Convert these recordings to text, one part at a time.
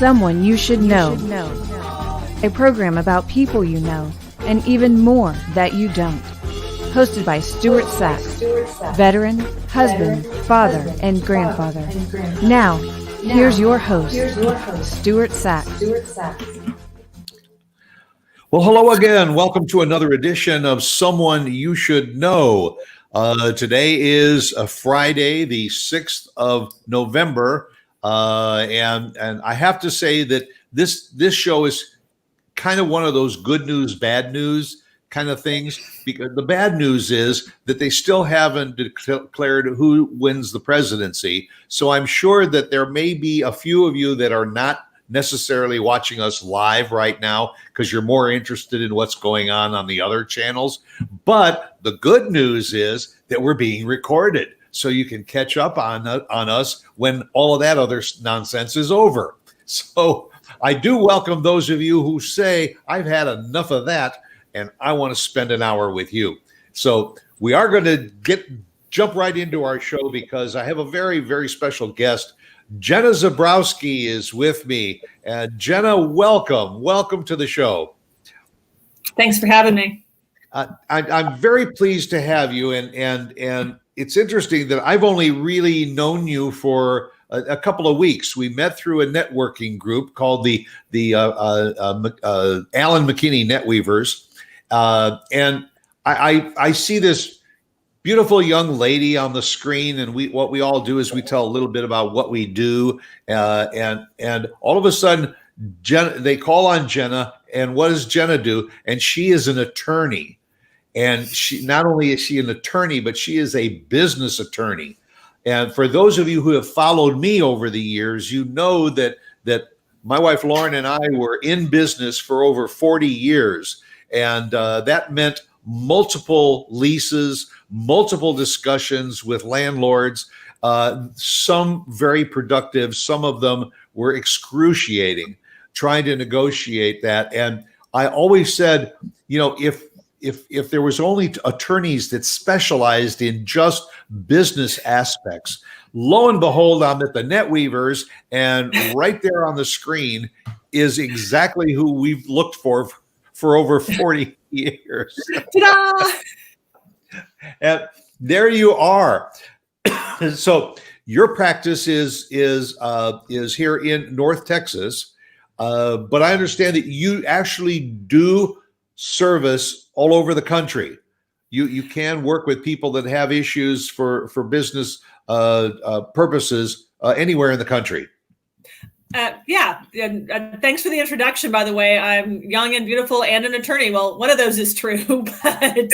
Someone You Should Know. A program about people you know and even more that you don't. Hosted by Stuart Sachs, veteran, husband, father, and grandfather. Now, here's your host, Stuart Sachs. Well, hello again. Welcome to another edition of Someone You Should Know. Today is a Friday, the 6th of November, and I have to say that this show is kind of one of those good news, bad news kind of things, because the bad news is that they still haven't declared who wins the presidency. So I'm sure that there may be a few of you that are not necessarily watching us live right now because you're more interested in what's going on the other channels. But the good news is that we're being recorded, so you can catch up on us when all of that other nonsense is over. So I do welcome those of you who say, I've had enough of that and I want to spend an hour with you. So we are going to jump right into our show because I have a very, very special guest. Jenna Zebrowski is with me. And Jenna, welcome to the show. Thanks for having me. I'm very pleased to have you, and it's interesting that I've only really known you for a couple of weeks. We met through a networking group called the Alan McKinney Netweavers, and I see this beautiful young lady on the screen, and what we all do is we tell a little bit about what we do, and all of a sudden, they call on Jenna, and what does Jenna do? And she is an attorney. And she not only is she an attorney, but she is a business attorney. And for those of you who have followed me over the years, you know that my wife Lauren and I were in business for over 40 years. And that meant multiple leases, multiple discussions with landlords, some very productive, some of them were excruciating, trying to negotiate that. And I always said, you know, if there was only attorneys that specialized in just business aspects, lo and behold, I'm at the Netweavers, and right there on the screen is exactly who we've looked for over 40 years. Ta-da! And there you are. So your practice is here in North Texas, but I understand that you actually do service all over the country. You can work with people that have issues for business purposes anywhere in the country. Yeah, and thanks for the introduction, by the way. I'm young and beautiful and an attorney. Well, one of those is true, but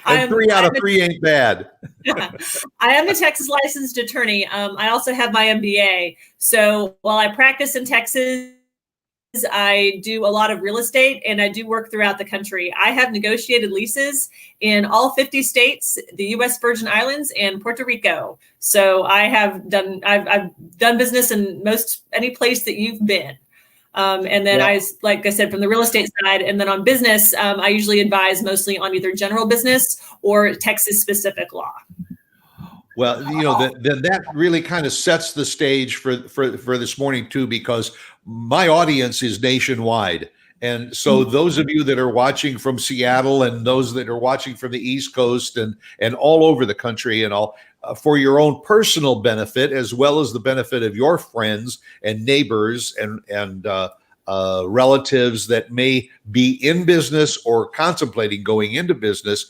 and 3 out of 3 ain't bad. I am a Texas licensed attorney. I also have my MBA. So while I practice in Texas, I do a lot of real estate and I do work throughout the country. I have negotiated leases in all 50 states, the U.S. Virgin Islands, and Puerto Rico. So I've done business in any place that you've been. And then like I said, from the real estate side, and then on business, I usually advise mostly on either general business or Texas specific law. Well, you know, that really kind of sets the stage for this morning too, because my audience is nationwide. And so those of you that are watching from Seattle and those that are watching from the East Coast and all over the country and all, for your own personal benefit, as well as the benefit of your friends and neighbors and relatives that may be in business or contemplating going into business,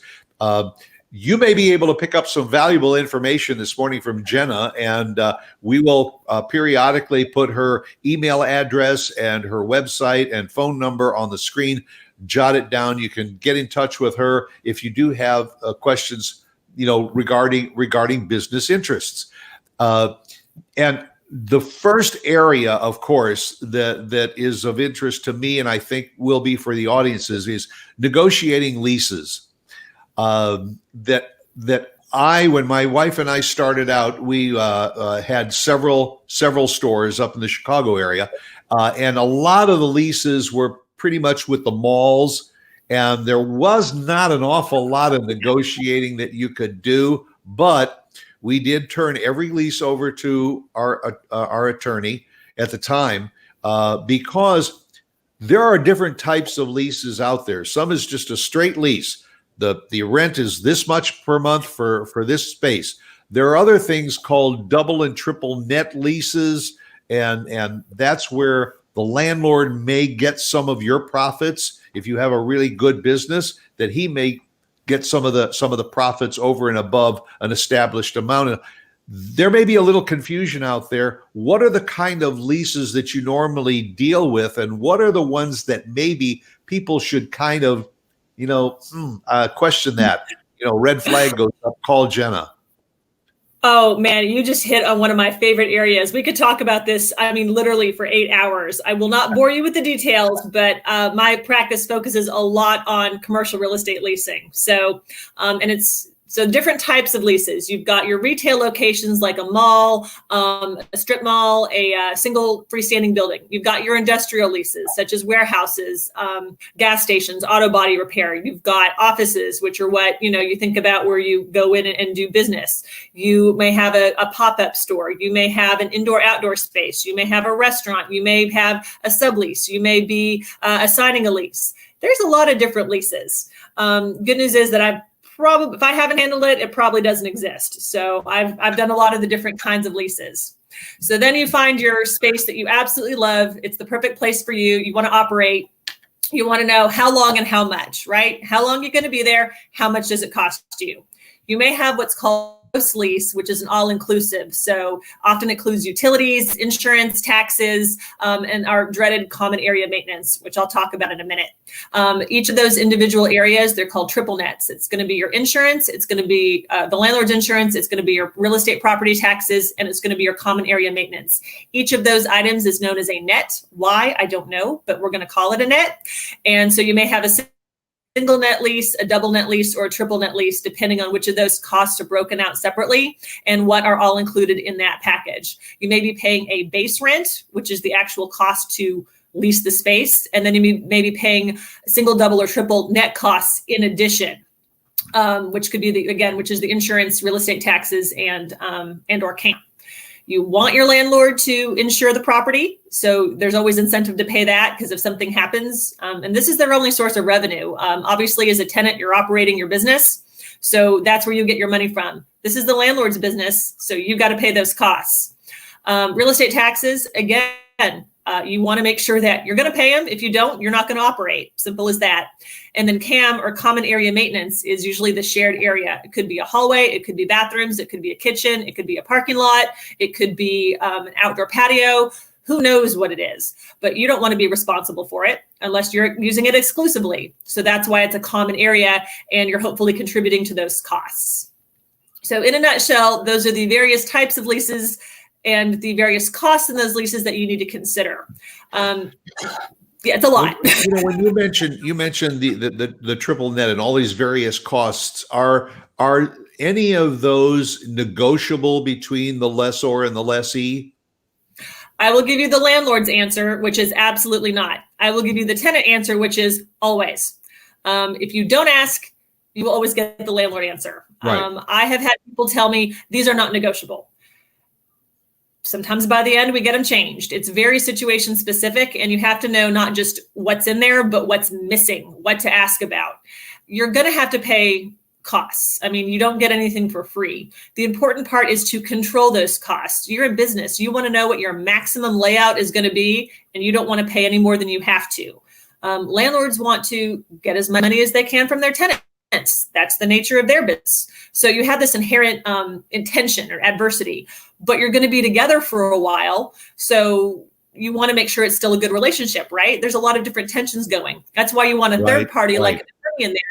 you may be able to pick up some valuable information this morning from Jenna, and we will periodically put her email address and her website and phone number on the screen. Jot it down. You can get in touch with her if you do have questions, you know, regarding business interests. And the first area, of course, that is of interest to me, and I think will be for the audiences, is negotiating leases. When my wife and I started out, we had several stores up in the Chicago area, and a lot of the leases were pretty much with the malls, and there was not an awful lot of negotiating that you could do. But we did turn every lease over to our attorney at the time because there are different types of leases out there. Some is just a straight lease. The rent is this much per month for this space. There are other things called double and triple net leases, and that's where the landlord may get some of your profits. If you have a really good business, that he may get some of the profits over and above an established amount. There may be a little confusion out there. What are the kind of leases that you normally deal with, and what are the ones that maybe people should kind of, question that? Red flag goes up. Call Jenna. Oh man, you just hit on one of my favorite areas. We could talk about this, literally for 8 hours. I will not bore you with the details, but my practice focuses a lot on commercial real estate leasing. So different types of leases. You've got your retail locations like a mall, a strip mall, a single freestanding building. You've got your industrial leases, such as warehouses, gas stations, auto body repair. You've got offices, which are what, you think about where you go in and do business. You may have a pop-up store. You may have an indoor-outdoor space. You may have a restaurant. You may have a sublease. You may be assigning a lease. There's a lot of different leases. Good news is that if I haven't handled it, it probably doesn't exist. So I've done a lot of the different kinds of leases. So then you find your space that you absolutely love. It's the perfect place for you. You want to operate. You want to know how long and how much, right? How long you're going to be there? How much does it cost you? You may have what's called lease, which is an all-inclusive. So often includes utilities, insurance, taxes, and our dreaded common area maintenance, which I'll talk about in a minute. Each of those individual areas, they're called triple nets. It's going to be your insurance, it's going to be the landlord's insurance, it's going to be your real estate property taxes, and it's going to be your common area maintenance. Each of those items is known as a net. Why? I don't know, but we're going to call it a net. And so you may have a single net lease, a double net lease, or a triple net lease, depending on which of those costs are broken out separately and what are all included in that package. You may be paying a base rent, which is the actual cost to lease the space, and then you may be paying single, double, or triple net costs in addition, which could be which is the insurance, real estate taxes, and or CAM. You want your landlord to insure the property. So there's always incentive to pay that because if something happens, and this is their only source of revenue. Obviously, as a tenant, you're operating your business. So that's where you get your money from. This is the landlord's business. So you've got to pay those costs. Real estate taxes, again, you want to make sure that you're going to pay them. If you don't, you're not going to operate. Simple as that. And then CAM, or common area maintenance, is usually the shared area. It could be a hallway. It could be bathrooms. It could be a kitchen. It could be a parking lot. It could be an outdoor patio. Who knows what it is? But you don't want to be responsible for it unless you're using it exclusively. So that's why it's a common area, and you're hopefully contributing to those costs. So in a nutshell, those are the various types of leases and the various costs in those leases that you need to consider. It's a lot. When you mentioned the triple net and all these various costs, are any of those negotiable between the lessor and the lessee? I will give you the landlord's answer, which is absolutely not. I will give you the tenant answer, which is always. If you don't ask, you will always get the landlord answer. Right. I have had people tell me these are not negotiable. Sometimes by the end, we get them changed. It's very situation specific, and you have to know not just what's in there, but what's missing, what to ask about. You're going to have to pay costs. You don't get anything for free. The important part is to control those costs. You're in business. You want to know what your maximum layout is going to be, and you don't want to pay any more than you have to. Landlords want to get as much money as they can from their tenants. That's the nature of their business. So you have this inherent intention or adversity, but you're going to be together for a while. So you want to make sure it's still a good relationship, right? There's a lot of different tensions going. That's why you want a third party like an attorney in there.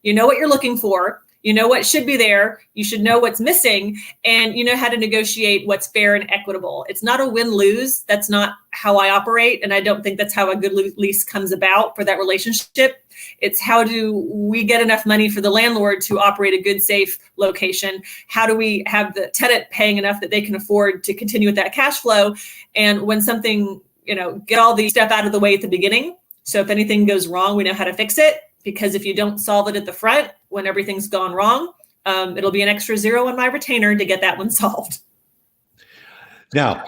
You know what you're looking for. You know what should be there. You should know what's missing, and you know how to negotiate what's fair and equitable. It's not a win-lose. That's not how I operate, and I don't think that's how a good lease comes about for that relationship. It's how do we get enough money for the landlord to operate a good, safe location? How do we have the tenant paying enough that they can afford to continue with that cash flow? And when something, get all the stuff out of the way at the beginning. So if anything goes wrong, we know how to fix it. Because if you don't solve it at the front, when everything's gone wrong, It'll be an extra zero on my retainer to get that one solved. Now,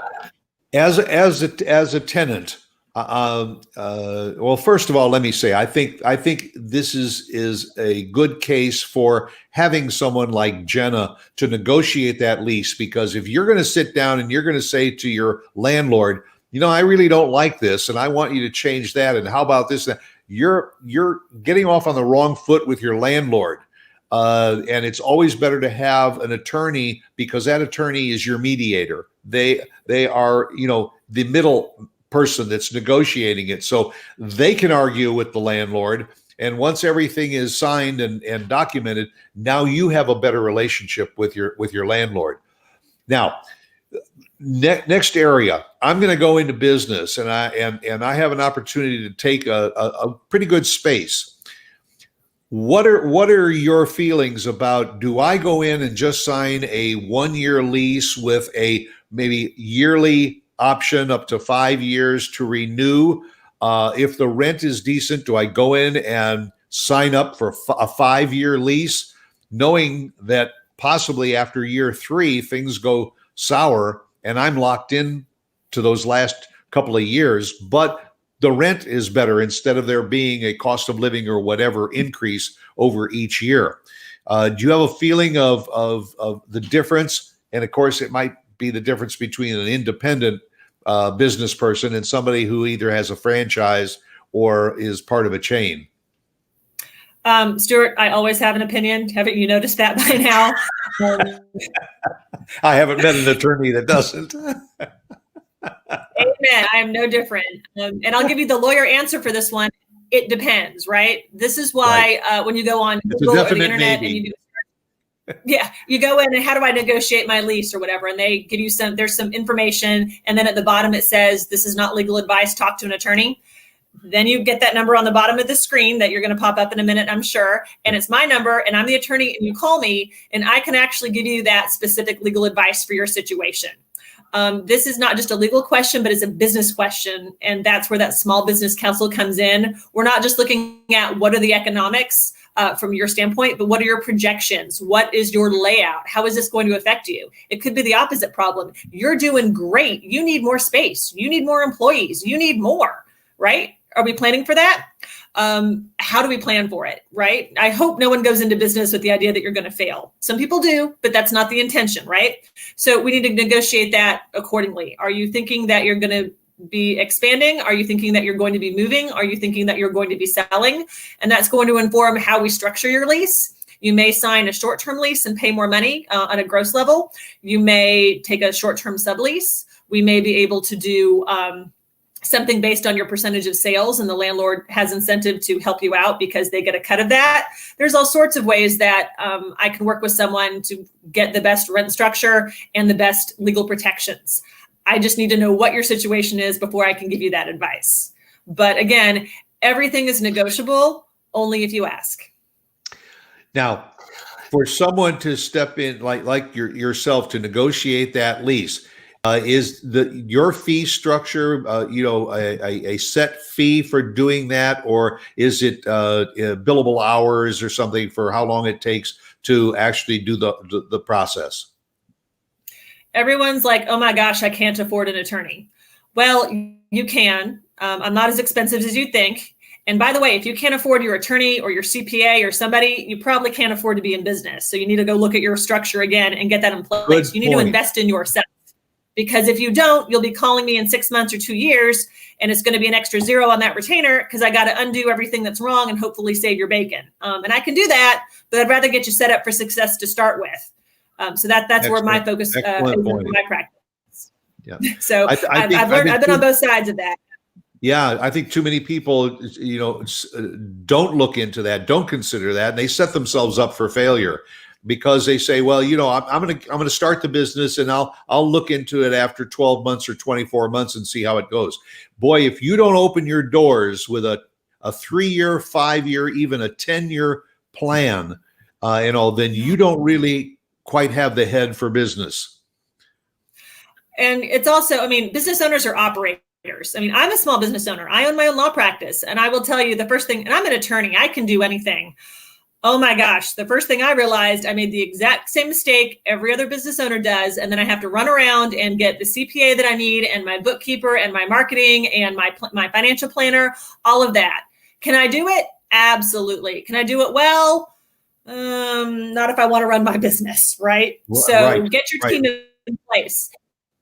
as a tenant, well, first of all, let me say, I think this is a good case for having someone like Jenna to negotiate that lease, because if you're going to sit down and you're going to say to your landlord, I really don't like this, and I want you to change that, and how about this? You're getting off on the wrong foot with your landlord. And it's always better to have an attorney, because that attorney is your mediator. They are, the middle person that's negotiating it. So they can argue with the landlord. And once everything is signed and documented, now you have a better relationship with your landlord. Now, next area, I'm going to go into business, and I have an opportunity to take a pretty good space. What are your feelings about, do I go in and just sign a 1-year lease with a maybe yearly option up to 5 years to renew? If the rent is decent, do I go in and sign up for a 5-year lease, knowing that possibly after year 3 things go sour and I'm locked in to those last couple of years, but the rent is better instead of there being a cost of living or whatever increase over each year? Do you have a feeling of the difference? And of course, it might be the difference between an independent business person and somebody who either has a franchise or is part of a chain. Stuart, I always have an opinion. Haven't you noticed that by now? I haven't met an attorney that doesn't. Amen. I am no different. And I'll give you the lawyer answer for this one. It depends, right? This is why when you go on Google or the internet and you do, you go in and how do I negotiate my lease or whatever, and they give you there's some information, and then at the bottom it says this is not legal advice, talk to an attorney. Then you get that number on the bottom of the screen that you're going to pop up in a minute, I'm sure. And it's my number, and I'm the attorney, and you call me, and I can actually give you that specific legal advice for your situation. This is not just a legal question, but it's a business question. And that's where that small business counsel comes in. We're not just looking at what are the economics from your standpoint, but what are your projections? What is your layout? How is this going to affect you? It could be the opposite problem. You're doing great. You need more space. You need more employees. You need more, right? Are we planning for that? How do we plan for it, right? I hope no one goes into business with the idea that you're going to fail. Some people do, but that's not the intention, right? So we need to negotiate that accordingly. Are you thinking that you're going to be expanding? Are you thinking that you're going to be moving? Are you thinking that you're going to be selling? And that's going to inform how we structure your lease. You may sign a short-term lease and pay more money on a gross level. You may take a short-term sublease. We may be able to do something based on your percentage of sales, and the landlord has incentive to help you out because they get a cut of that. There's all sorts of ways that I can work with someone to get the best rent structure and the best legal protections. I just need to know what your situation is before I can give you that advice. But again, everything is negotiable only if you ask. Now, for someone to step in like yourself to negotiate that lease, is your fee structure, a set fee for doing that, or is it billable hours or something for how long it takes to actually do the process? Everyone's like, oh my gosh, I can't afford an attorney. Well, you can. I'm not as expensive as you think. And by the way, if you can't afford your attorney or your CPA or somebody, you probably can't afford to be in business. So you need to go look at your structure again and get that in place. You need to invest in yourself. Because if you don't, you'll be calling me in 6 months or 2 years, and it's going to be an extra zero on that retainer because I got to undo everything that's wrong and hopefully save your bacon. And I can do that, but I'd rather get you set up for success to start with. So that's where my focus is in my practice. Yeah. So I've been on both sides of that. Yeah, I think too many people, don't look into that, don't consider that, and they set themselves up for failure. Because they say, well, I'm going to start the business and I'll look into it after 12 months or 24 months and see how it goes. Boy, if you don't open your doors with a 3-year, 5-year, even a 10-year plan, then you don't really quite have the head for business. And it's also, business owners are operators. I'm a small business owner. I own my own law practice, and I will tell you the first thing, and I'm an attorney, I can do anything. Oh my gosh. The first thing I realized, I made the exact same mistake every other business owner does. And then I have to run around and get the CPA that I need and my bookkeeper and my marketing and my financial planner, all of that. Can I do it? Absolutely. Can I do it well? Not if I want to run my business, right? So get your team in place.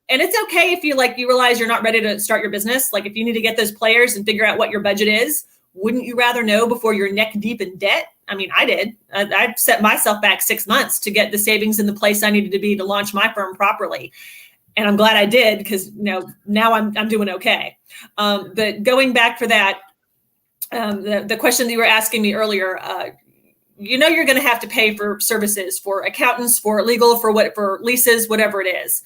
And it's okay if you realize you're not ready to start your business. Like if you need to get those players and figure out what your budget is, wouldn't you rather know before you're neck deep in debt? I mean, I did. I set myself back 6 months to get the savings in the place I needed to be to launch my firm properly. And I'm glad I did because now I'm doing okay. But going back for that, the question that you were asking me earlier, you're going to have to pay for services, for accountants, for legal, for leases, whatever it is.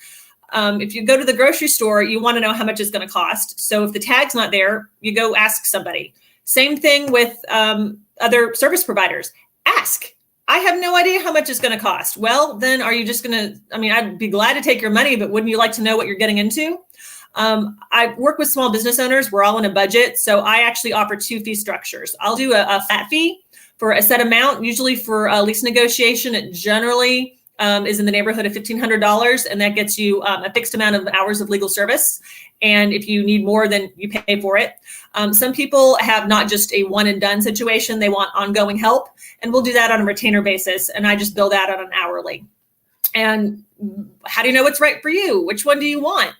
If you go to the grocery store, you want to know how much it's going to cost. So if the tag's not there, you go ask somebody. Same thing with other service providers. Ask. I have no idea how much it's going to cost. Well, then are you just going to, I'd be glad to take your money, but wouldn't you like to know what you're getting into? I work with small business owners. We're all in a budget. So I actually offer 2 fee structures. I'll do a flat fee for a set amount. Usually for a lease negotiation, it generally is in the neighborhood of $1,500. And that gets you a fixed amount of hours of legal service. And if you need more, then you pay for it. Some people have not just a one and done situation. They want ongoing help. And we'll do that on a retainer basis. And I just bill that on an hourly. And how do you know what's right for you? Which one do you want?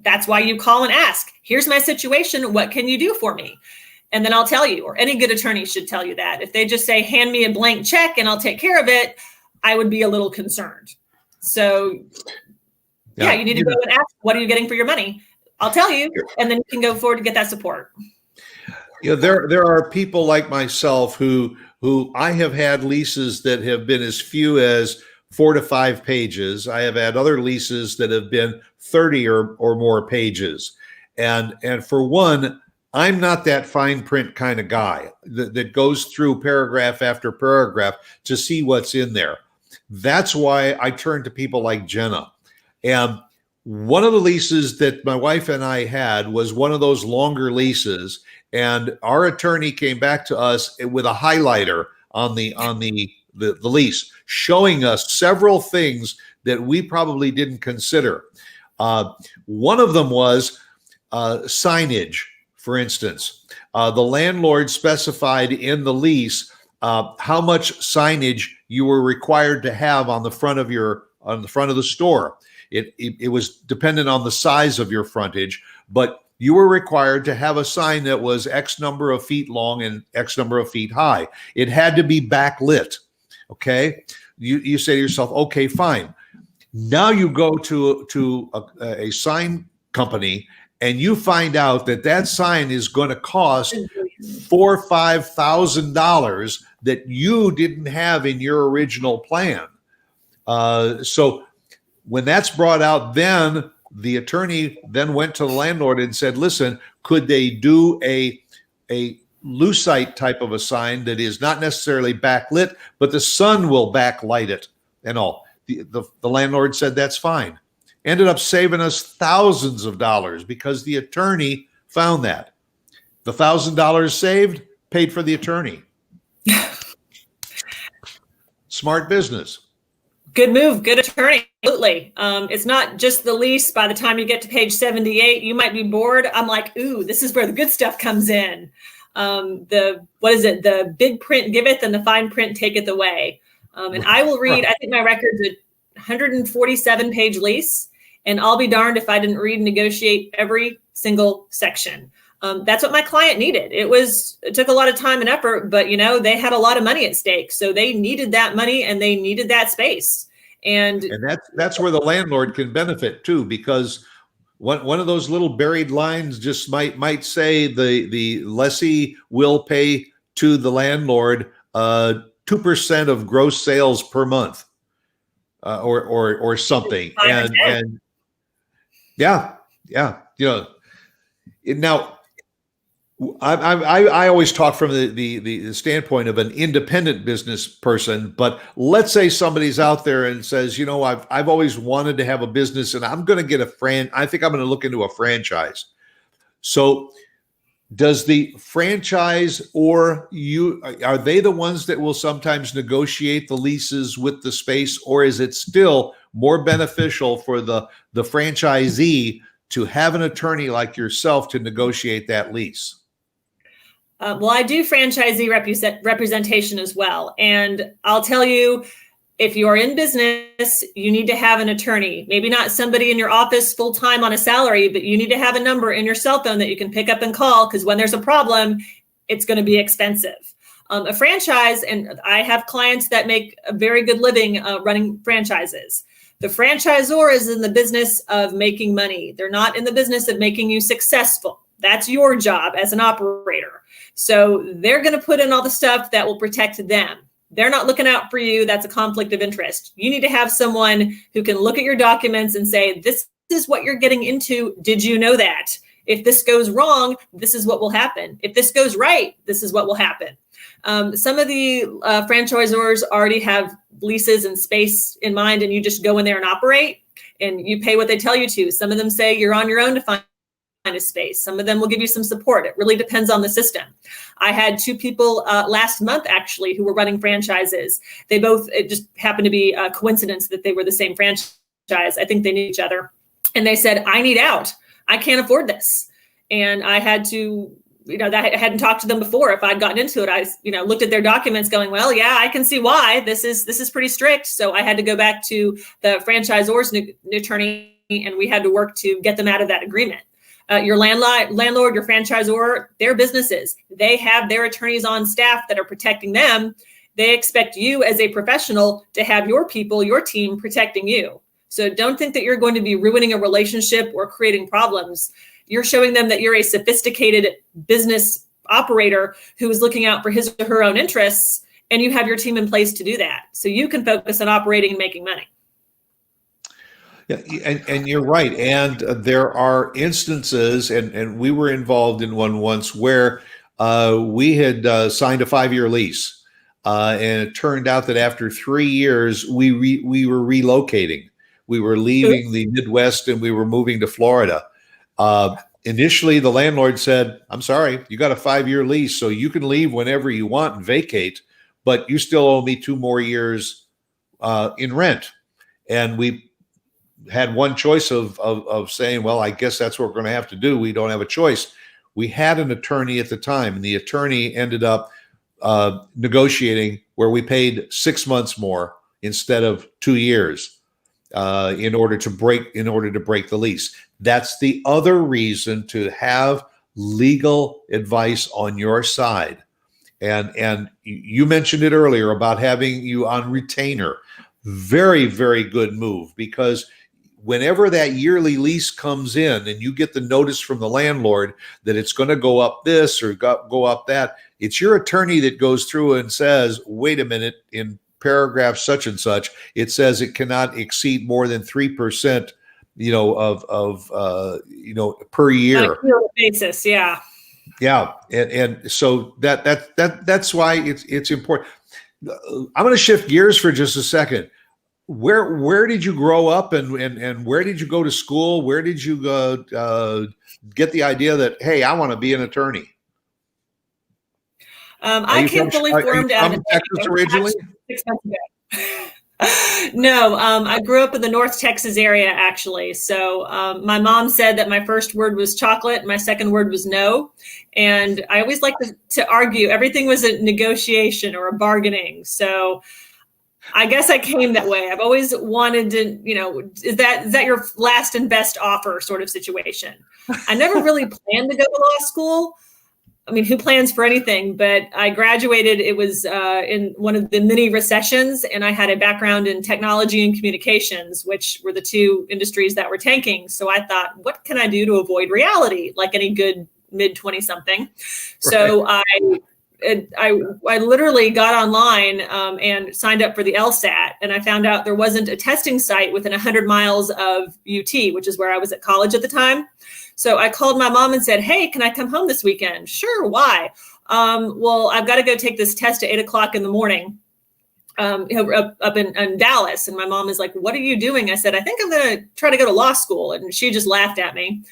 That's why you call and ask. Here's my situation. What can you do for me? And then I'll tell you, or any good attorney should tell you that. If they just say, hand me a blank check and I'll take care of it, I would be a little concerned. So yeah, you need to go and ask, what are you getting for your money? I'll tell you, and then you can go forward to get that support. There are people like myself who I have had leases that have been as few as 4 to 5 pages. I have had other leases that have been 30 or more pages. And for one, I'm not that fine print kind of guy that goes through paragraph after paragraph to see what's in there. That's why I turn to people like Jenna. And one of the leases that my wife and I had was one of those longer leases, and our attorney came back to us with a highlighter on the lease, showing us several things that we probably didn't consider. One of them was signage, for instance. The landlord specified in the lease how much signage you were required to have on the front of the store. It was dependent on the size of your frontage, but you were required to have a sign that was X number of feet long and X number of feet high. It had to be backlit. Okay. You say to yourself, okay, fine. Now you go to a sign company and you find out that sign is going to cost $4,000 or $5,000 that you didn't have in your original plan. So when that's brought out, then the attorney then went to the landlord and said, listen, could they do a lucite type of a sign that is not necessarily backlit, but the sun will backlight it and all? The landlord said, that's fine. Ended up saving us thousands of dollars because the attorney found that. The $1,000 saved paid for the attorney. Smart business. Good move. Good attorney. Absolutely. It's not just the lease. By the time you get to page 78, you might be bored. I'm like, ooh, this is where the good stuff comes in. The big print giveth and the fine print taketh away. And I will read, I think my record's a 147 page lease, and I'll be darned if I didn't read and negotiate every single section. That's what my client needed. It took a lot of time and effort, but they had a lot of money at stake. So they needed that money and they needed that space. And that's where the landlord can benefit too, because one of those little buried lines just might say the lessee will pay to the landlord 2% of gross sales per month, or something. And yeah. Now, I always talk from the standpoint of an independent business person, but let's say somebody's out there and says, I've always wanted to have a business and I'm going to get I think I'm going to look into a franchise. So Does the franchise or you, are they the ones that will sometimes negotiate the leases with the space, or is it still more beneficial for the franchisee to have an attorney like yourself to negotiate that lease? Well, I do franchisee representation as well. And I'll tell you, if you're in business, you need to have an attorney. Maybe not somebody in your office full time on a salary, but you need to have a number in your cell phone that you can pick up and call, because when there's a problem, it's going to be expensive. A franchise, and I have clients that make a very good living running franchises. The franchisor is in the business of making money. They're not in the business of making you successful. That's your job as an operator. So they're going to put in all the stuff that will protect them. They're not looking out for you. That's a conflict of interest. You need to have someone who can look at your documents and say, this is what you're getting into. Did you know that? If this goes wrong, this is what will happen. If this goes right, this is what will happen. Some of the franchisors already have leases and space in mind, and you just go in there and operate, and you pay what they tell you to. Some of them say you're on your own to find a space. Some of them will give you some support. It really depends on the system. I had two people last month actually who were running franchises. They both, it just happened to be a coincidence that they were the same franchise. I think they knew each other. And they said, I need out. I can't afford this. And I had to, that I hadn't talked to them before. If I'd gotten into it, I, looked at their documents going, well, yeah, I can see why this is pretty strict. So I had to go back to the franchisor's attorney, and we had to work to get them out of that agreement. Your landlord, your franchisor, their businesses, they have their attorneys on staff that are protecting them. They expect you as a professional to have your people, your team protecting you. So don't think that you're going to be ruining a relationship or creating problems. You're showing them that you're a sophisticated business operator who is looking out for his or her own interests, and you have your team in place to do that. So you can focus on operating and making money. Yeah, and you're right. And there are instances, and we were involved in one once where we had signed a 5-year lease, and it turned out that after 3 years, we were relocating. We were leaving the Midwest and we were moving to Florida. Initially, the landlord said, I'm sorry, you got a 5-year lease, so you can leave whenever you want and vacate, but you still owe me 2 more years in rent. And we had one choice of saying, well, I guess that's what we're going to have to do. We don't have a choice. We had an attorney at the time, and the attorney ended up negotiating where we paid 6 months more instead of 2 years in order to break the lease. That's the other reason to have legal advice on your side. And you mentioned it earlier about having you on retainer. Very, very good move, because whenever that yearly lease comes in and you get the notice from the landlord that it's going to go up this or go up that, it's your attorney that goes through and says, wait a minute, in paragraph such and such, it says it cannot exceed more than 3%, per year. On a yearly basis, yeah. Yeah, and so that's why it's important. I'm going to shift gears for just a second. Where did you grow up, and where did you go to school? Where did you get the idea that, hey, I want to be an attorney? I came fully formed out of Texas originally. 6 months ago. No, I grew up in the North Texas area, actually. So my mom said that my first word was chocolate, my second word was no. And I always like to argue everything was a negotiation or a bargaining. So I guess I came that way. I've always wanted to, is that your last and best offer sort of situation? I never really planned to go to law school. I mean, who plans for anything? But I graduated, it was in one of the mini recessions, and I had a background in technology and communications, which were the two industries that were tanking. So I thought, what can I do to avoid reality, like any good mid-20-something? Right. So I literally got online and signed up for the LSAT, and I found out there wasn't a testing site within 100 miles of UT, which is where I was at college at the time. So I called my mom and said, hey, can I come home this weekend? Sure, why? Well, I've got to go take this test at 8 o'clock in the morning up in Dallas. And my mom is like, what are you doing? I said, I think I'm going to try to go to law school. And she just laughed at me.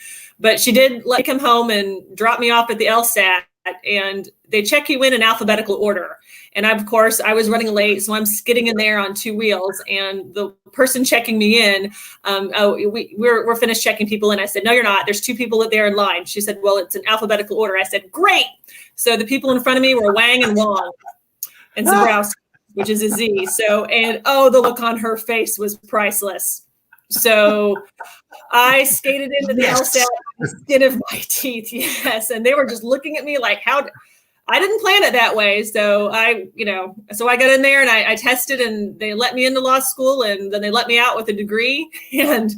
But she did let me come home and drop me off at the LSAT, and they check you in alphabetical order. And of course, I was running late, so I'm skidding in there on 2 wheels. And the person checking me in, we're finished checking people in. I said, no, you're not. There's 2 people there in line. She said, well, it's in alphabetical order. I said, great. So the people in front of me were Wang and Wong and Zabrowski, which is a Z. So, and the look on her face was priceless. So I skated into the LSAT with the skin of my teeth. Yes. And they were just looking at me like, I didn't plan it that way. So I got in there and I tested, and they let me into law school, and then they let me out with a degree. And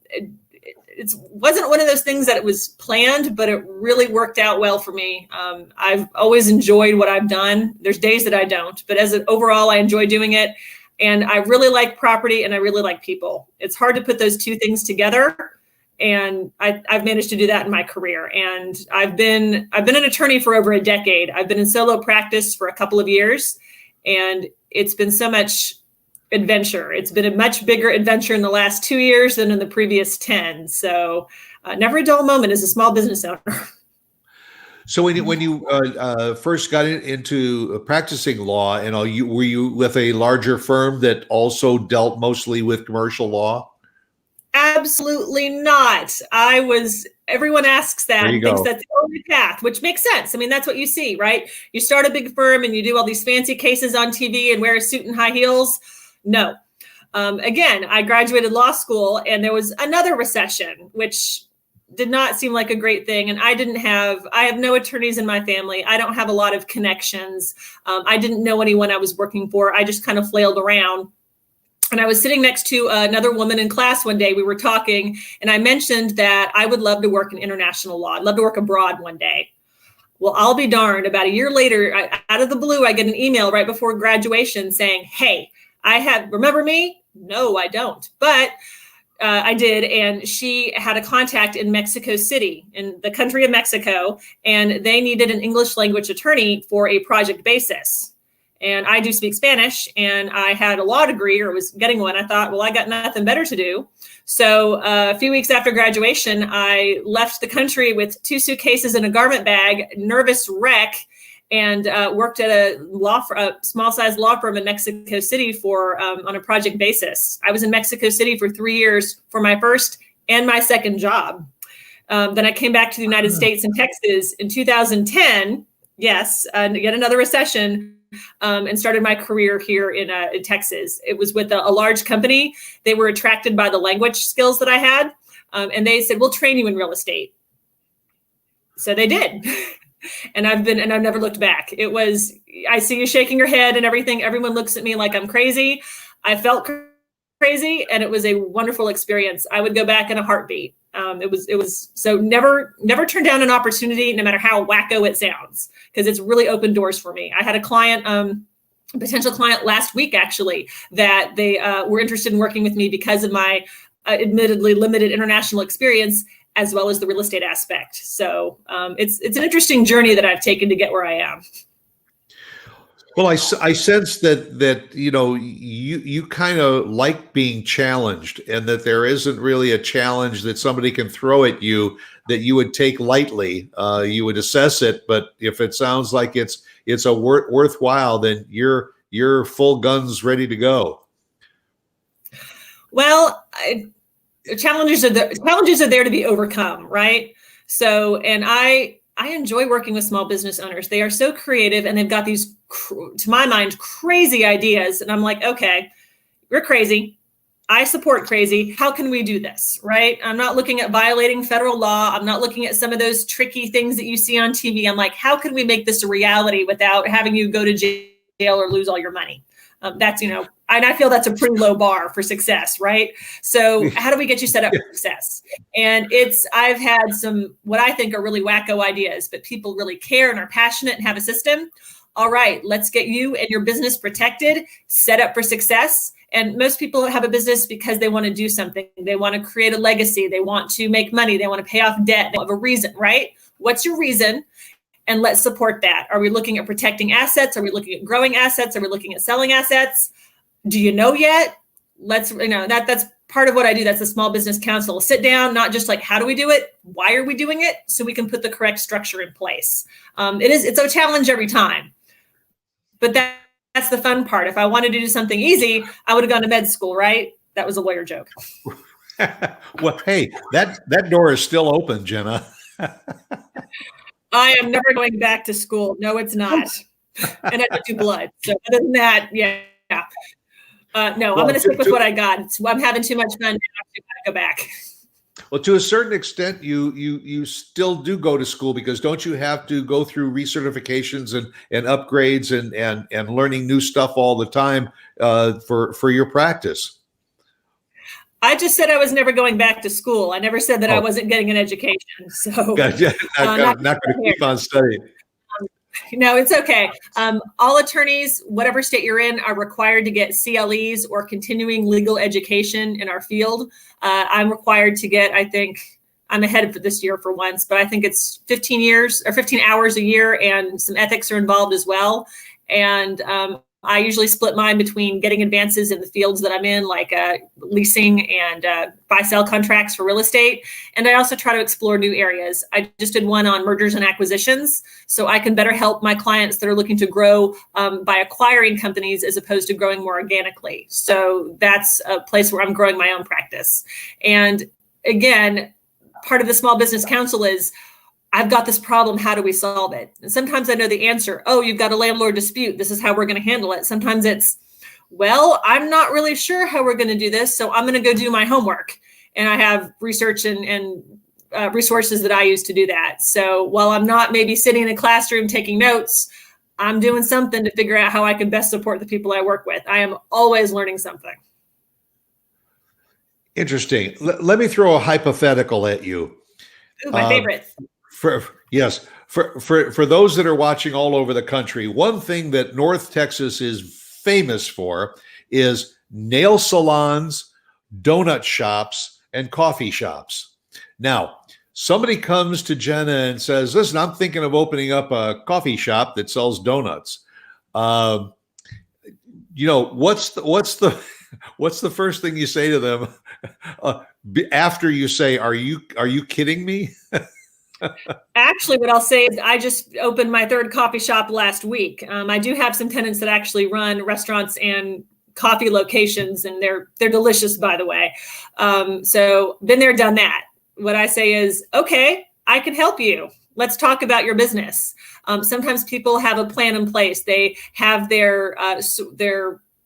it wasn't one of those things that it was planned, but it really worked out well for me. I've always enjoyed what I've done. There's days that I don't, but overall, I enjoy doing it. And I really like property, and I really like people. It's hard to put those 2 things together. And I've managed to do that in my career. And I've been an attorney for over a decade. I've been in solo practice for a couple of years, and it's been so much adventure. It's been a much bigger adventure in the last 2 years than in the previous 10. So never a dull moment as a small business owner. So when you first got into practicing law, and were you with a larger firm that also dealt mostly with commercial law? Absolutely not. Everyone asks that and thinks that's the only path, which makes sense. I mean, that's what you see, right? You start a big firm and you do all these fancy cases on TV and wear a suit and high heels. No. Again, I graduated law school, and there was another recession, which did not seem like a great thing. And I have no attorneys in my family. I don't have a lot of connections. I didn't know anyone I was working for. I just kind of flailed around. And I was sitting next to another woman in class one day. We were talking, and I mentioned that I would love to work in international law. I'd love to work abroad one day. Well, I'll be darned. About a year later, out of the blue, I get an email right before graduation saying, hey, remember me? No, I don't. But I did. And she had a contact in Mexico City, in the country of Mexico, and they needed an English language attorney for a project basis. And I do speak Spanish, and I had a law degree, or was getting one. I thought, well, I got nothing better to do. So a few weeks after graduation, I left the country with 2 suitcases and a garment bag, nervous wreck, and worked at a small-sized law firm in Mexico City on a project basis. I was in Mexico City for 3 years for my first and my second job. Then I came back to the United States and Texas in 2010. Yes, yet another recession. And started my career here in Texas. It was with a large company. They were attracted by the language skills that I had. And they said, we'll train you in real estate. So they did. And I've never looked back. I see you shaking your head and everything. Everyone looks at me like I'm crazy. I felt crazy, and it was a wonderful experience. I would go back in a heartbeat. It was so never turn down an opportunity, no matter how wacko it sounds, because it's really opened doors for me. I had a client, a potential client last week, actually, that they were interested in working with me because of my admittedly limited international experience, as well as the real estate aspect. So it's an interesting journey that I've taken to get where I am. Well, I sense that you kind of like being challenged, and that there isn't really a challenge that somebody can throw at you that you would take lightly. You would assess it, but if it sounds like it's a worthwhile, then you're full guns ready to go. Well, challenges are there to be overcome, right? So, and I enjoy working with small business owners. They are so creative, and they've got these, to my mind, crazy ideas. And I'm like, okay, you're crazy. I support crazy. How can we do this, right? I'm not looking at violating federal law. I'm not looking at some of those tricky things that you see on TV. I'm like, how can we make this a reality without having you go to jail or lose all your money? That's, and I feel that's a pretty low bar for success, right? So how do we get you set up for success? And I've had some, what I think are really wacko ideas, but people really care and are passionate and have a system. All right, let's get you and your business protected, set up for success. And most people have a business because they want to do something. They want to create a legacy. They want to make money. They want to pay off debt. They have a reason, right? What's your reason? And let's support that. Are we looking at protecting assets? Are we looking at growing assets? Are we looking at selling assets? Do you know yet? That's part of what I do. That's the Small Business Council. Sit down, not just like, how do we do it? Why are we doing it? So we can put the correct structure in place. It's a challenge every time, but that's the fun part. If I wanted to do something easy, I would have gone to med school, right? That was a lawyer joke. Well, hey, that door is still open, Jenna. I am never going back to school. No, it's not. And I don't do blood. So other than that, yeah. No, I'm going to stick with what I got. I'm having too much fun. I go back. Well, to a certain extent, you still do go to school, because don't you have to go through recertifications and upgrades and learning new stuff all the time for your practice? I just said I was never going back to school. I never said that I wasn't getting an education. So Gotcha. Not going to keep on studying. No, it's okay. All attorneys, whatever state you're in, are required to get CLEs or continuing legal education in our field. I'm required to get, I think, I'm ahead of this year for once, but I think it's 15 years or 15 hours a year, and some ethics are involved as well. And I usually split mine between getting advances in the fields that I'm in, like leasing and buy-sell contracts for real estate. And I also try to explore new areas. I just did one on mergers and acquisitions, so I can better help my clients that are looking to grow by acquiring companies as opposed to growing more organically. So that's a place where I'm growing my own practice. And again, part of the Small Business Council is, I've got this problem. How do we solve it? And sometimes I know the answer. Oh, you've got a landlord dispute. This is how we're going to handle it. Sometimes it's, well, I'm not really sure how we're going to do this, so I'm going to go do my homework. And I have research and resources that I use to do that. So while I'm not maybe sitting in a classroom taking notes, I'm doing something to figure out how I can best support the people I work with. I am always learning something. Interesting. Let me throw a hypothetical at you. Ooh, my favorite. For those that are watching all over the country, one thing that North Texas is famous for is nail salons, donut shops, and coffee shops. Now, somebody comes to Jenna and says, listen, I'm thinking of opening up a coffee shop that sells donuts. What's the first thing you say to them after you say, are you kidding me? Actually, what I'll say is I just opened my third coffee shop last week. I do have some tenants that actually run restaurants and coffee locations, and they're delicious, by the way. So been there, done that. What I say is, okay, I can help you. Let's talk about your business. Sometimes people have a plan in place. They have their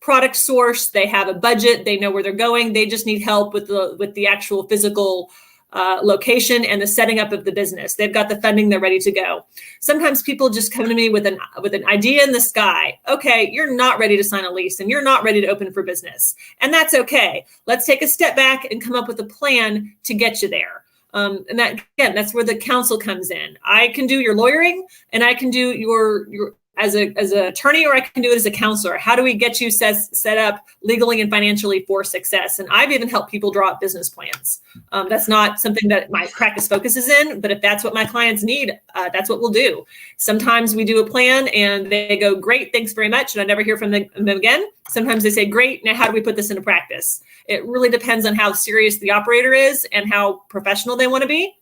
product source. They have a budget. They know where they're going. They just need help with the actual physical location and the setting up of the business. They've got the funding, they're ready to go. Sometimes people just come to me with an idea in the sky. Okay, you're not ready to sign a lease and you're not ready to open for business. And that's okay. Let's take a step back and come up with a plan to get you there. And that, again, that's where the counsel comes in. I can do your lawyering, and I can do your as an attorney, or I can do it as a counselor. How do we get you set up legally and financially for success? And I've even helped people draw up business plans. That's not something that my practice focuses in, but if that's what my clients need, that's what we'll do. Sometimes we do a plan and they go, great, thanks very much. And I never hear from them again. Sometimes they say, great, now how do we put this into practice? It really depends on how serious the operator is and how professional they want to be.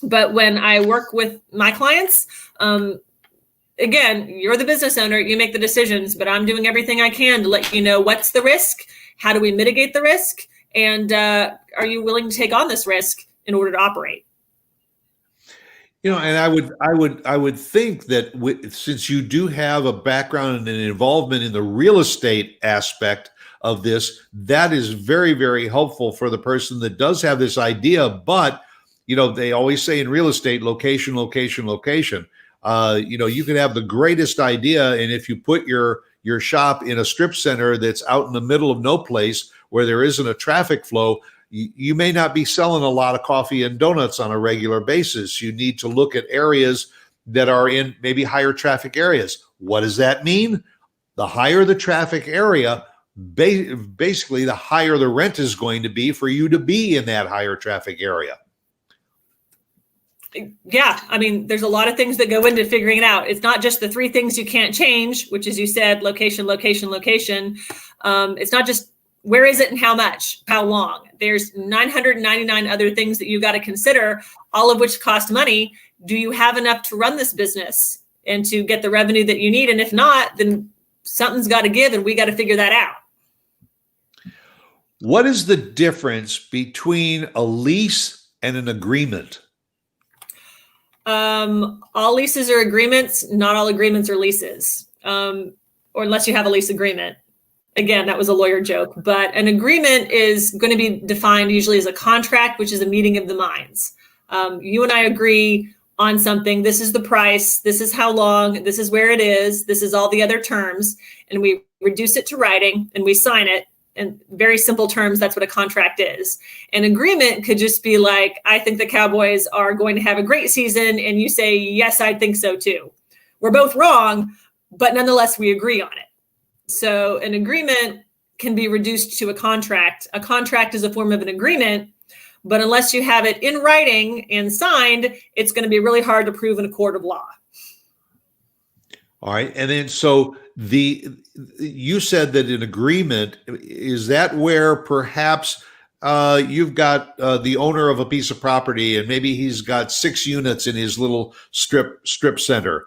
But when I work with my clients, again, you're the business owner, you make the decisions, but I'm doing everything I can to let you know what's the risk, how do we mitigate the risk, and are you willing to take on this risk in order to operate? And I would think that since you do have a background and an involvement in the real estate aspect of this, that is very, very helpful for the person that does have this idea. But, they always say in real estate, location, location, location. You can have the greatest idea, and if you put your shop in a strip center that's out in the middle of no place where there isn't a traffic flow, you may not be selling a lot of coffee and donuts on a regular basis. You need to look at areas that are in maybe higher traffic areas. What does that mean? The higher the traffic area, basically the higher the rent is going to be for you to be in that higher traffic area. Yeah, I mean, there's a lot of things that go into figuring it out. It's not just the three things you can't change, which, as you said, location, location, location. It's not just Where is it and how much? How long? There's 999 other things that you got to consider, all of which cost money. Do you have enough to run this business and to get the revenue that you need? And if not, then something's got to give, and we got to figure that out. What is the difference between a lease and an agreement? All leases are agreements. Not all agreements are leases, or unless you have a lease agreement. Again, that was a lawyer joke, but an agreement is going to be defined usually as a contract, which is a meeting of the minds. You and I agree on something. This is the price. This is how long. This is where it is. This is all the other terms. And we reduce it to writing and we sign it. In very simple terms, that's what a contract is. An agreement could just be like, I think the Cowboys are going to have a great season. And you say, yes, I think so too. We're both wrong, but nonetheless, we agree on it. So an agreement can be reduced to a contract. A contract is a form of an agreement, but unless you have it in writing and signed, it's going to be really hard to prove in a court of law. All right. And then so you said that an agreement, is that where perhaps you've got the owner of a piece of property and maybe he's got 6 units in his little strip center.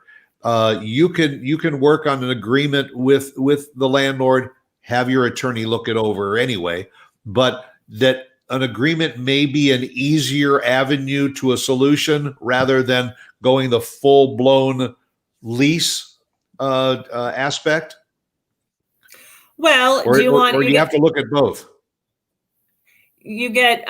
You can work on an agreement with the landlord, have your attorney look it over anyway, but that an agreement may be an easier avenue to a solution rather than going the full-blown lease aspect? Well, or do you have to look at both? You get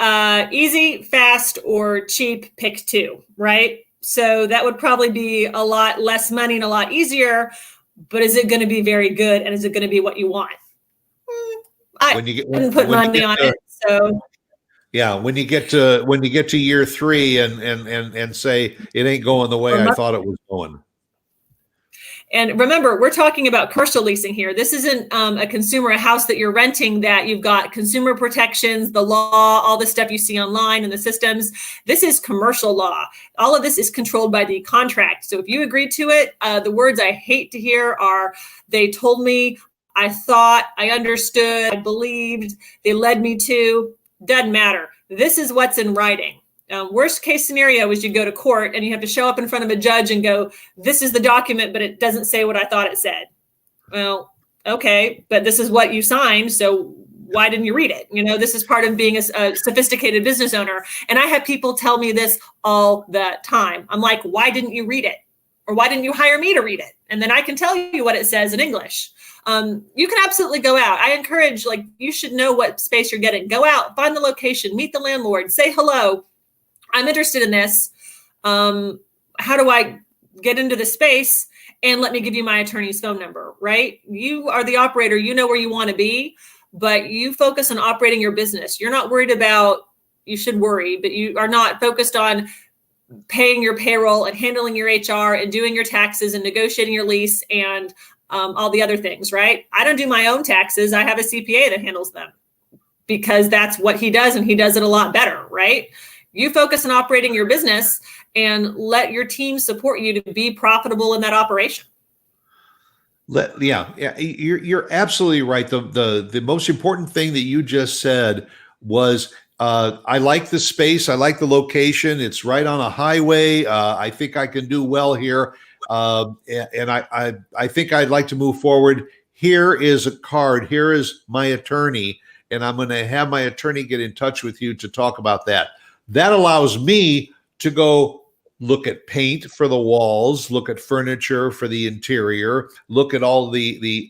easy, fast, or cheap, pick 2, right? So that would probably be a lot less money and a lot easier, but is it going to be very good? And is it going to be what you want? I didn't put money on it. So yeah, when you get to year 3 and say it ain't going the way I thought it was going. And remember, we're talking about commercial leasing here. This isn't a consumer, a house that you're renting that you've got consumer protections, the law, all the stuff you see online and the systems. This is commercial law. All of this is controlled by the contract. So if you agree to it, the words I hate to hear are, they told me, I thought, I understood, I believed, they led me to. Doesn't matter. This is what's in writing. Worst case scenario is you go to court and you have to show up in front of a judge and go, this is the document, but it doesn't say what I thought it said. Well, okay, but this is what you signed. So why didn't you read it? You know, this is part of being a sophisticated business owner. And I have people tell me this all the time. I'm like, why didn't you read it? Or why didn't you hire me to read it? And then I can tell you what it says in English. You can absolutely go out. I encourage, you should know what space you're getting. Go out, find the location, meet the landlord, say hello. I'm interested in this. How do I get into the space? And let me give you my attorney's phone number, right? You are the operator. You know where you want to be, but you focus on operating your business. You're not worried about, you should worry, but you are not focused on paying your payroll and handling your HR and doing your taxes and negotiating your lease and all the other things, right? I don't do my own taxes. I have a CPA that handles them because that's what he does, and he does it a lot better, right? You focus on operating your business and let your team support you to be profitable in that operation. Yeah, you're absolutely right. The most important thing that you just said was, I like the space. I like the location. It's right on a highway. I think I can do well here. And I think I'd like to move forward. Here is a card. Here is my attorney. And I'm going to have my attorney get in touch with you to talk about that. That allows me to go look at paint for the walls, look at furniture for the interior, look at all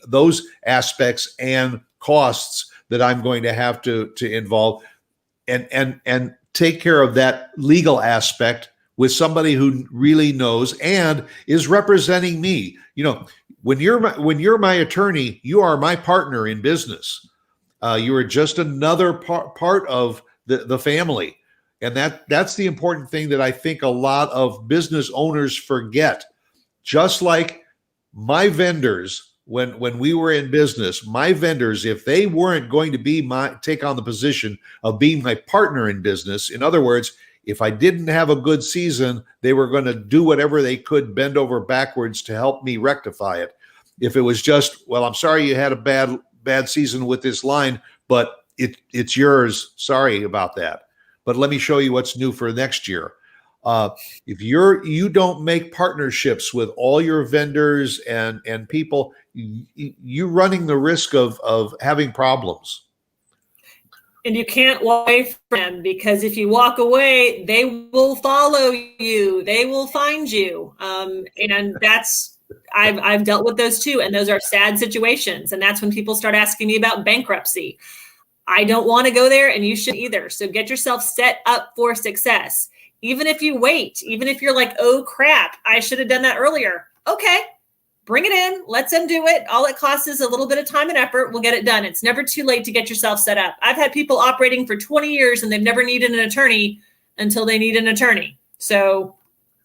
those aspects and costs that I'm going to have to involve, and take care of that legal aspect with somebody who really knows and is representing me. You know, when you're my attorney, you are my partner in business. You are just another part of the family. And that's the important thing that I think a lot of business owners forget. Just like my vendors, when we were in business, my vendors, if they weren't going to take on the position of being my partner in business, in other words, if I didn't have a good season, they were going to do whatever they could, bend over backwards to help me rectify it. If it was just, well, I'm sorry you had a bad season with this line, but it's yours. Sorry about that. But let me show you what's new for next year. If you don't make partnerships with all your vendors and people, you're running the risk of having problems. And you can't walk away from them, because if you walk away, they will follow you. They will find you. And that's, I've dealt with those too. And those are sad situations. And that's when people start asking me about bankruptcy. I don't want to go there, and you shouldn't either. So get yourself set up for success. Even if you wait, even if you're like, oh crap, I should have done that earlier. Okay, bring it in. Let them do it. All it costs is a little bit of time and effort. We'll get it done. It's never too late to get yourself set up. I've had people operating for 20 years and they've never needed an attorney until they need an attorney. So,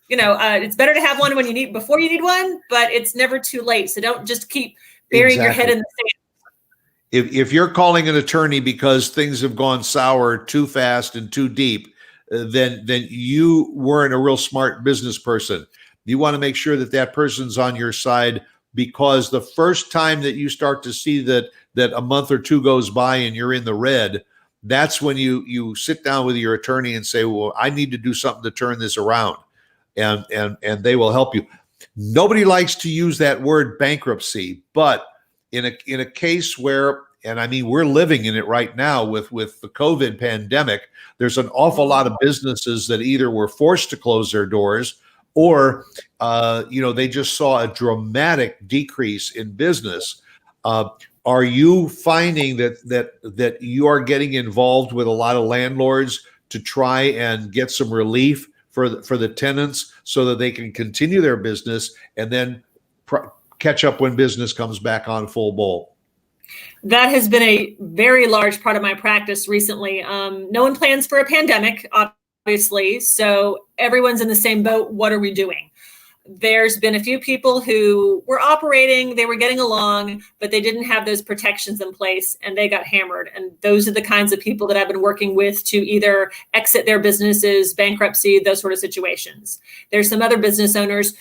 it's better to have one when you need, before you need one, but it's never too late. So don't just keep burying your head in the sand. If you're calling an attorney because things have gone sour too fast and too deep, then you weren't a real smart business person. You want to make sure that person's on your side, because the first time that you start to see that a month or two goes by and you're in the red, that's when you sit down with your attorney and say, well, I need to do something to turn this around, and they will help you. Nobody likes to use that word bankruptcy, but in a case where, and I mean, we're living in it right now with the COVID pandemic, there's an awful lot of businesses that either were forced to close their doors, or they just saw a dramatic decrease in business. Are you finding that you are getting involved with a lot of landlords to try and get some relief for the tenants so that they can continue their business and then catch up when business comes back on full bowl? That has been a very large part of my practice recently. No one plans for a pandemic, obviously, so everyone's in the same boat. What are we doing? There's been a few people who were operating, they were getting along, but they didn't have those protections in place and they got hammered. And those are the kinds of people that I've been working with to either exit their businesses, bankruptcy, those sort of situations. There's some other business owners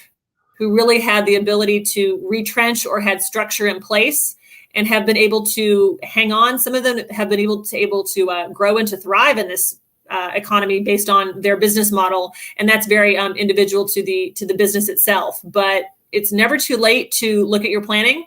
who really had the ability to retrench or had structure in place and have been able to hang on. Some of them have been able to grow and to thrive in this economy based on their business model, and that's very individual to the business itself. But it's never too late to look at your planning,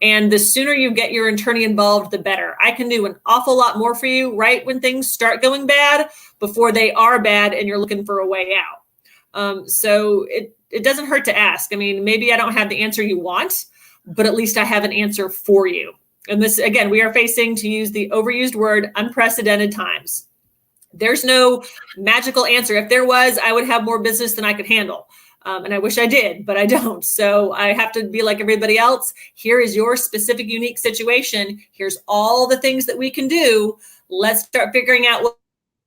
and the sooner you get your attorney involved, the better. I can do an awful lot more for you right when things start going bad, before they are bad and you're looking for a way out. So it doesn't hurt to ask. I mean, maybe I don't have the answer you want, but at least I have an answer for you. And this, again, we are facing, to use the overused word, unprecedented times. There's no magical answer. If there was, I would have more business than I could handle. And I wish I did, but I don't. So I have to be like everybody else. Here is your specific, unique situation. Here's all the things that we can do. Let's start figuring out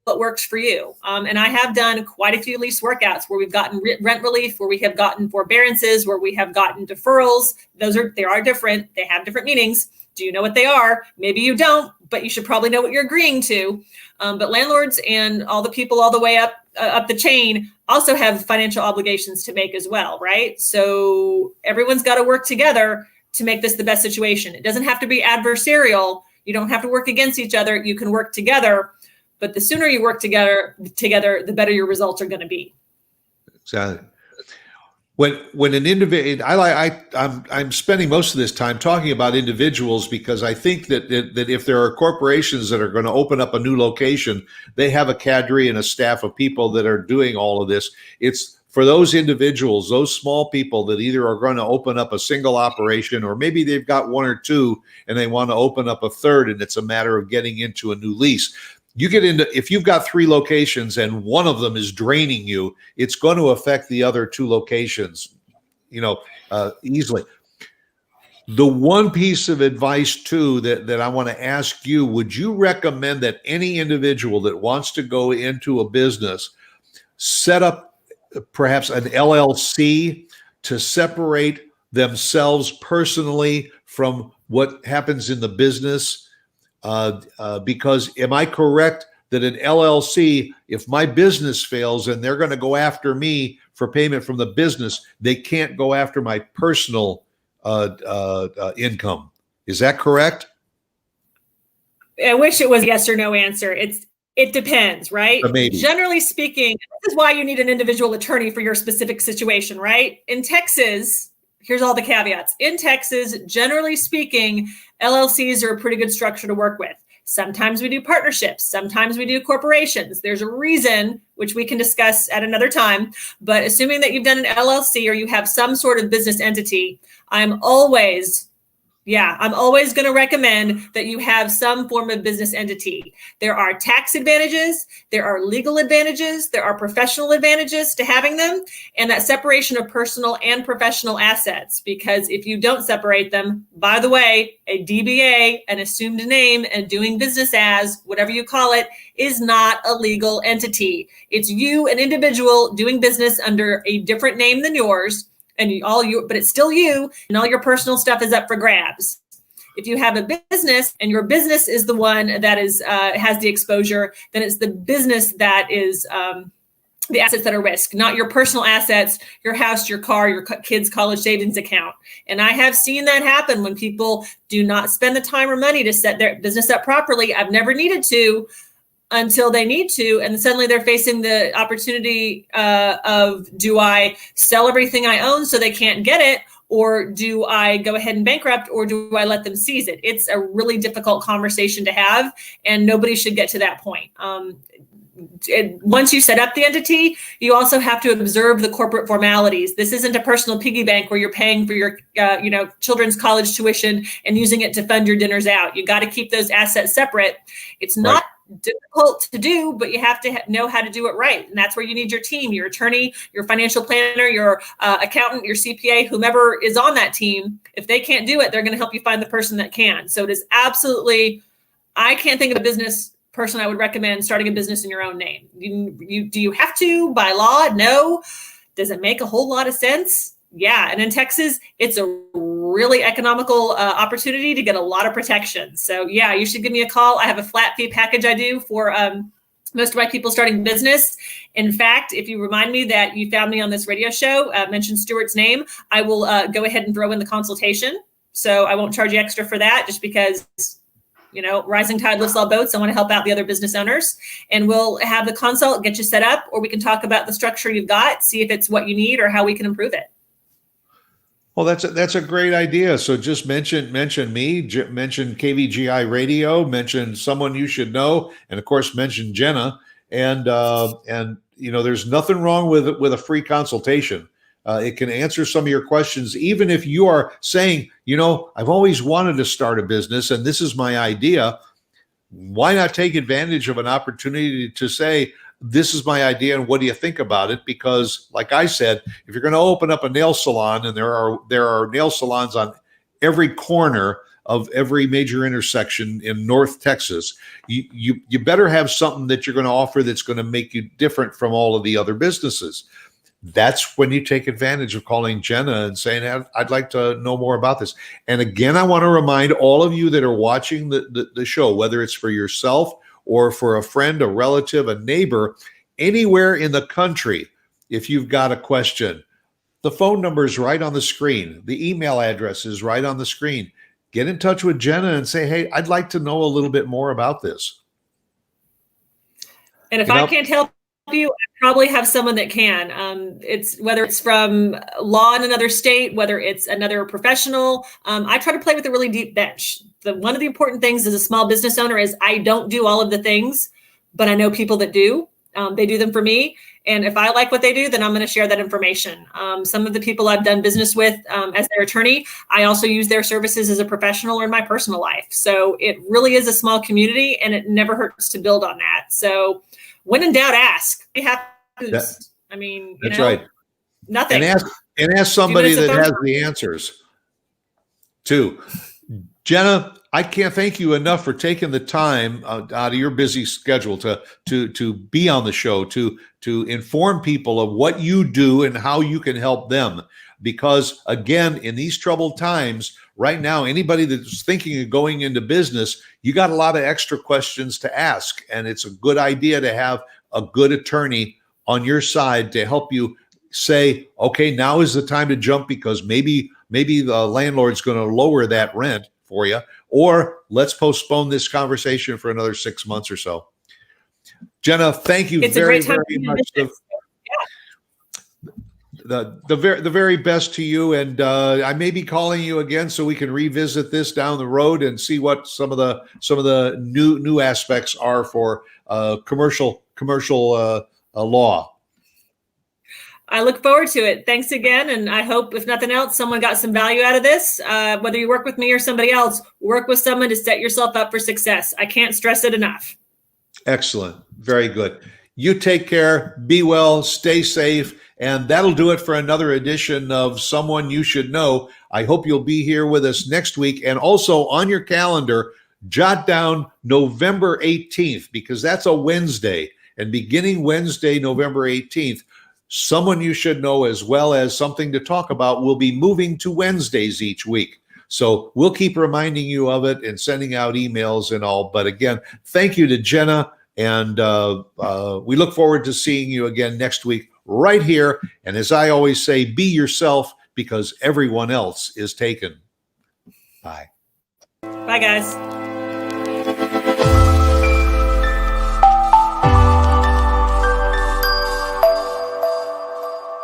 what works for you. And I have done quite a few lease workouts where we've gotten rent relief, where we have gotten forbearances, where we have gotten deferrals. They are different. They have different meanings. Do you know what they are? Maybe you don't, but you should probably know what you're agreeing to. But landlords and all the people all the way up the chain also have financial obligations to make as well, right? So everyone's got to work together to make this the best situation. It doesn't have to be adversarial. You don't have to work against each other. You can work together. But the sooner you work together, the better your results are going to be. Exactly. When an individual, I'm spending most of this time talking about individuals, because I think that if there are corporations that are going to open up a new location, they have a cadre and a staff of people that are doing all of this. It's for those individuals, those small people that either are going to open up a single operation, or maybe they've got one or two and they want to open up a third, and it's a matter of getting into a new lease. You get into, if you've got 3 locations and one of them is draining you, it's going to affect the other 2 locations, easily. The one piece of advice too that I want to ask you, would you recommend that any individual that wants to go into a business set up perhaps an LLC to separate themselves personally from what happens in the business? Because am I correct that an LLC, if my business fails and they're going to go after me for payment from the business, they can't go after my personal income? Is that correct? I wish it was yes or no answer. It depends, right? Maybe. Generally speaking, this is why you need an individual attorney for your specific situation, right? In Texas, here's all the caveats. In Texas, generally speaking, LLCs are a pretty good structure to work with. Sometimes we do partnerships. Sometimes we do corporations. There's a reason, which we can discuss at another time. But assuming that you've done an LLC or you have some sort of business entity, I'm always going to recommend that you have some form of business entity. There are tax advantages, there are legal advantages, there are professional advantages to having them, and that separation of personal and professional assets. Because if you don't separate them, by the way, a DBA, an assumed name, and doing business as, whatever you call it, is not a legal entity. It's you, an individual, doing business under a different name than yours. But it's still you, and all your personal stuff is up for grabs. If you have a business and your business is the one that is has the exposure, then it's the business that is the assets that are risk, not your personal assets, your house, your car, your kids' college savings account. And I have seen that happen when people do not spend the time or money to set their business up properly. I've never needed to, until they need to, and suddenly they're facing the opportunity of, do I sell everything I own so they can't get it, or do I go ahead and bankrupt, or do I let them seize it? It's a really difficult conversation to have, and nobody should get to that point. Once you set up the entity, you also have to observe the corporate formalities. This isn't a personal piggy bank where you're paying for your children's college tuition and using it to fund your dinners out. You got to keep those assets separate. It's not difficult to do, but you have to know how to do it right. And that's where you need your team, your attorney, your financial planner, your accountant, your CPA, whomever is on that team. If they can't do it, they're going to help you find the person that can. So it is absolutely, I can't think of a business person I would recommend starting a business in your own name. Do you have to by law? No. Does it make a whole lot of sense? Yeah. And in Texas, it's a really economical opportunity to get a lot of protection. So yeah, you should give me a call. I have a flat fee package I do for most of my people starting business. In fact, if you remind me that you found me on this radio show, mention Stuart's name, I will go ahead and throw in the consultation. So I won't charge you extra for that, just because, rising tide lifts all boats. I want to help out the other business owners, and we'll have the consult, get you set up, or we can talk about the structure you've got, see if it's what you need or how we can improve it. Well, that's a great idea. So just mention me, mention KVGI Radio, mention someone you should know, and of course mention Jenna. And there's nothing wrong with a free consultation. It can answer some of your questions, even if you are saying, I've always wanted to start a business and this is my idea. Why not take advantage of an opportunity to say, this is my idea, and what do you think about it? Because, like I said, if you're going to open up a nail salon, and there are nail salons on every corner of every major intersection in North Texas, you better have something that you're going to offer that's going to make you different from all of the other businesses. That's when you take advantage of calling Jenna and saying, I'd like to know more about this. And again, I want to remind all of you that are watching the show, whether it's for yourself or for a friend, a relative, a neighbor, anywhere in the country, if you've got a question, the phone number is right on the screen. The email address is right on the screen. Get in touch with Jenna and say, hey, I'd like to know a little bit more about this. And if I can't help you, I probably have someone that can. It's whether it's from law in another state, whether it's another professional. I try to play with a really deep bench. One of the important things as a small business owner is I don't do all of the things, but I know people that do. They do them for me. And if I like what they do, then I'm going to share that information. Some of the people I've done business with as their attorney, I also use their services as a professional or in my personal life. So it really is a small community, and it never hurts to build on that. So when in doubt, ask. That's right. Nothing. And ask somebody that has the answers too. Jenna, I can't thank you enough for taking the time out of your busy schedule to be on the show, to inform people of what you do and how you can help them. Because again, in these troubled times, right now, anybody that's thinking of going into business, you got a lot of extra questions to ask. And it's a good idea to have a good attorney on your side to help you say, okay, now is the time to jump, because maybe maybe the landlord's going to lower that rent for you, or let's postpone this conversation for another 6 months or so. Jenna, thank you very much. The very best to you, and I may be calling you again so we can revisit this down the road and see what some of the new aspects are for commercial law. I look forward to it. Thanks again, and I hope, if nothing else, someone got some value out of this. Whether you work with me or somebody else, work with someone to set yourself up for success. I can't stress it enough. Excellent. Very good. You take care, be well, stay safe, and that'll do it for another edition of Someone You Should Know. I hope you'll be here with us next week, and also on your calendar, jot down November 18th, because that's a Wednesday, and beginning Wednesday, November 18th, Someone You Should Know, as well as Something to Talk About, will be moving to Wednesdays each week. So we'll keep reminding you of it and sending out emails and all. But again, thank you to Jenna, and we look forward to seeing you again next week right here. And as I always say, be yourself, because everyone else is taken. Bye. Bye, guys.